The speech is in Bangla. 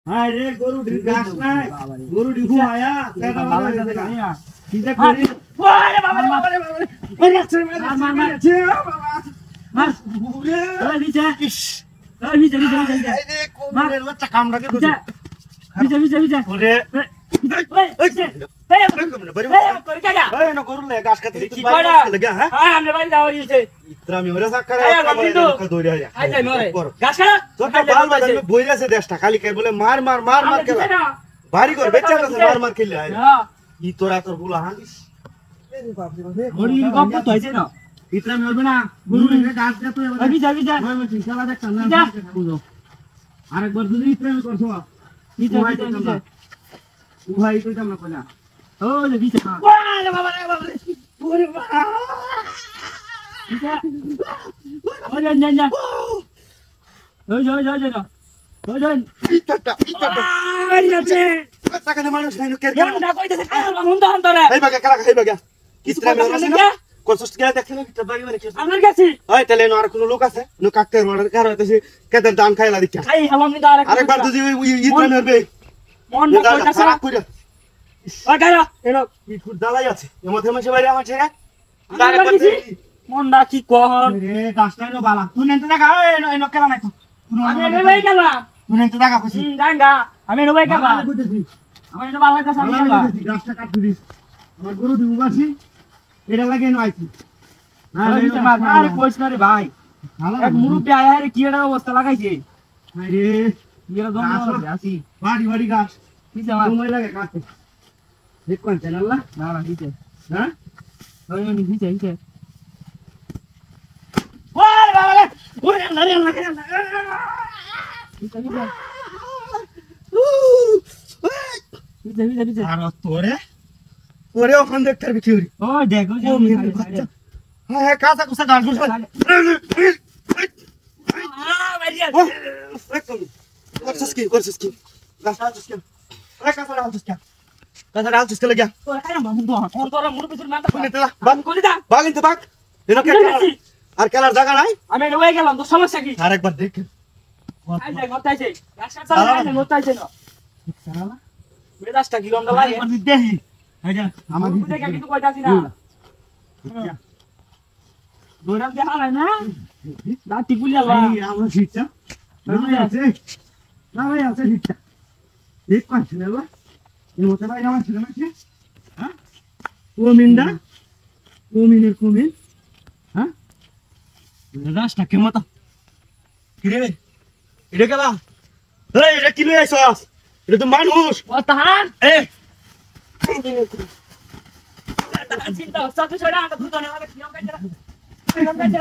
আরে গরুটির গাছ নাই গরুটি ঘুমায়া সেটা ভালো হইছে না চিন্তা করি ওরে বাবা রে বাবা রে বাবা রে ওরে আছে মার বাবা মার ওরে ওই নিচে ওই নিচে এই যে কোমরের লচ্চা কামড়াকে ধরে নিচে ওরে ওই ওই এই করে কাটা ওই না গরু লে গাছ কাটতে কি কইরা লাগা হ্যাঁ আমরা বাড়ি যাওয়ার ইচ্ছে ইত্রামি ওরে সাকরা কা দৌড়ে আয়া আই যাই নরে গাছ কাটা তোটা বাল বাল বইরাছে দেশটা খালি কে বলে মার কেলা বাড়ি কর বেচা আছে মার খেলে আয় হ্যাঁ ই তোরা তোর বুলা হাঁদিস এরে বাপ রে বাপ গড়ি গপ তো হইছে না ইত্রামি হবে না গরু রে গাছ কাটতে আবি যা ওই চিন্তা দেখ না বুঝো আরেকবার যদি ইত্রামি করছো উহাই তো জানা কইলা ও যে বিছে ওরে বাবা রে ওরে বাবা বিছে ওরে না ওই ইতাটা আই যাচ্ছে টাকা দে মানুষ নাই কে না কইতেছে মুন্ডা হন্তরে এই বাগা কারা এই বাগা কিতরা মেরে না কোসস কে দেখছ না কিতরা বাগা মানে কি আমার কাছে ওই তাহলে আর কোন লোক আছে লোক কাকতে রোডের কার হইতেছে কেদার দান খাইলা দিকা এই হালাম নি আরেকবার যদি ইতরা মেরবে মন না কইতাছে না কইরা ওই গায়রা এনো পিঠুর দালাই আছে এর মধ্যে মাসে বাইরে আমার ছেড়ে মনটা কি কর রে গাছটা নো বালা তুই নেতে দেখা এনো কেলা নাই আমি নেই কেলা তুই নেতে দেখা কইছি গাঙ্গা আমি নেই কেলা আমি এনো বালা কাছে আমি গাছটা কাট দিস আমার গরু দি উবাসি এটা লাগে এনো আইছি আরে কইছ না রে ভাই এক মুরুব্বি আয়া রে কি এর অবস্থা লাগাইছে আরে এরা দম আসি বাড়ি গাছ কি জামা সময় লাগে কাটতে দেখ কোন চ্যানেল না দিতে হ্যাঁ ওই নি দিতে ওরে বাবা রে ওরে না দিতে আর তোরে ওরে ওখান দেখ তার বিকিউরি ওই দেখো যে হ্যাঁ কাঁচা কুসা গাল গুল বাড়িয়া করছিস কি গাছটা আছিস আরে কাঁচা আছিস কাঁচা আছিস কে লাগা ওরে কাই না বন্ধু তোর তোর মুড় পিছর মারতা বাগ কলি দা বাগ ইনতে বাগ এনো কে আর কেলার জায়গা নাই আমি নয়ে গেলাম তো সমস্যা কি আরেকবার দেখ আই যাই মতাইছে গাছটা চালা মতাইছে না সারা মেজাজটা কি গন্ধ লাগে দেখি এই যে আমার দেখে কিছু কইতাছি না দৌড়াম দেখা নাই না দাঁতি গুলিয়া ভাই আমরা শিখছা না ভাই আছে শিখছা এক পাঁচ না বা এর মতে ভাই আমার ছেলে আছে হ্যাঁ কুমিন হ্যাঁ রাস্তা কেমন তো কিরে এটা কেলা এই এটা কি লই আইছস এটা তো মানুষ ও তাহান চিন্তা হচ্ছে তো ছড়া আটা দুটো না কিরম কাজে